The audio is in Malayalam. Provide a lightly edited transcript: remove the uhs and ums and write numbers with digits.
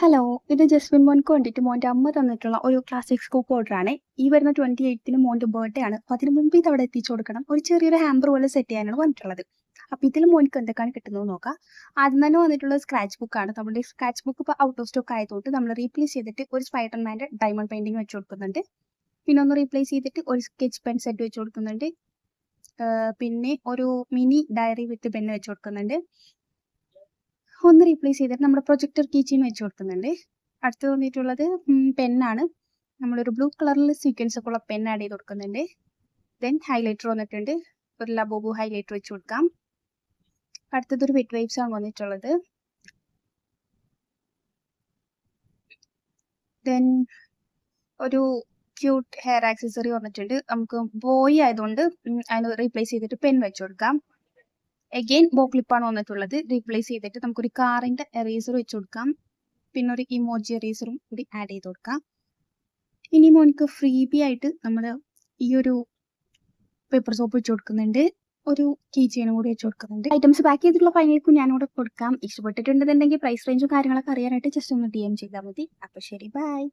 ഹലോ, ഇത് ജസ്മിൻ മോൻക്ക് വേണ്ടിയിട്ട് മോൻ്റെ അമ്മ തന്നിട്ടുള്ള ഒരു ക്ലാസിക് സ്കൂപ്പ് ഓർഡറാണ്. ഈ വരുന്ന 28-ന് മോൻ്റെ ബർത്ത്ഡേ ആണ്. അപ്പോൾ അതിന് മുമ്പ് ഇത് അവിടെ എത്തിച്ചു കൊടുക്കണം. ഒരു ചെറിയൊരു ഹാമ്പർ പോലെ സെറ്റ് ചെയ്യാനാണ് വന്നിട്ടുള്ളത്. അപ്പോൾ ഇതിൽ മോൻക്ക് എന്തൊക്കെയാണ് കിട്ടുന്നത് നോക്കാം. ആദ്യം തന്നെ വന്നിട്ടുള്ള സ്ക്രാച്ച് ബുക്കാണ്. നമ്മുടെ സ്ക്രാച്ച് ബുക്ക് ഇപ്പോൾ ഔട്ട് ഓഫ് സ്റ്റോക്ക് ആയതുകൊണ്ട് നമ്മൾ റീപ്ലേസ് ചെയ്തിട്ട് ഒരു സ്പൈഡർമാൻ്റെ ഡയമണ്ട് പെയിൻറ്റിങ് വെച്ച് കൊടുക്കുന്നുണ്ട്. പിന്നെ ഒന്ന് റീപ്ലേസ് ചെയ്തിട്ട് ഒരു സ്കെച്ച് പെൻ സെറ്റ് വെച്ച് കൊടുക്കുന്നുണ്ട്. പിന്നെ ഒരു മിനി ഡയറി വിത്ത് പെൻ വെച്ച് കൊടുക്കുന്നുണ്ട്. ഒന്ന് റീപ്ലേസ് ചെയ്തിട്ട് നമ്മുടെ പ്രൊജക്ടർ കീച്ചെയിൻ വെച്ച് കൊടുക്കുന്നുണ്ട്. അടുത്ത് വന്നിട്ടുള്ളത് പെന്നാണ്. നമ്മളൊരു ബ്ലൂ കളറിൽ സീക്വൻസ് ഒക്കെ ഉള്ള പെൻ ആഡ് ചെയ്ത് കൊടുക്കുന്നുണ്ട്. ദെൻ ഹൈലൈറ്റർ വന്നിട്ടുണ്ട്. ഒരു ലബോബു ഹൈലൈറ്റർ വെച്ച് കൊടുക്കാം. അടുത്തതൊരു വെറ്റ് വൈപ്സ് ആണ് വന്നിട്ടുള്ളത്. ദെൻ ഒരു ക്യൂട്ട് ഹെയർ ആക്സസറി വന്നിട്ടുണ്ട്. നമുക്ക് ബോയ് ആയതുകൊണ്ട് അതിന് റീപ്ലേസ് ചെയ്തിട്ട് പെൻ വെച്ച് കൊടുക്കാം. എഗെയിൻ ബോ ക്ലിപ്പാണ് വന്നിട്ടുള്ളത്. റീപ്ലേസ് ചെയ്തിട്ട് നമുക്കൊരു കാറിൻ്റെ എറേസർ വെച്ച് കൊടുക്കാം. പിന്നെ ഒരു ഇമോജി എറേസറും കൂടി ആഡ് ചെയ്ത് കൊടുക്കാം. ഇനി മോനിക്ക് ഫ്രീബി ആയിട്ട് നമ്മൾ ഈ ഒരു പേപ്പർ സോപ്പ് വെച്ച് കൊടുക്കുന്നുണ്ട്. ഒരു കീ ചെയിനും കൂടി വെച്ച് കൊടുക്കുന്നുണ്ട്. ഐറ്റംസ് പാക്ക് ചെയ്തിട്ടുള്ള ഫൈനലിക്കും ഞാനിവിടെ കൊടുക്കാം. ഇഷ്ടപ്പെട്ടിട്ടുണ്ടെന്നുണ്ടെങ്കിൽ പ്രൈസ് റേഞ്ചും കാര്യങ്ങളൊക്കെ അറിയാനായിട്ട് ജസ്റ്റ് ഒന്ന് DM ചെയ്താൽ മതി. അപ്പോൾ ശരി, ബൈ.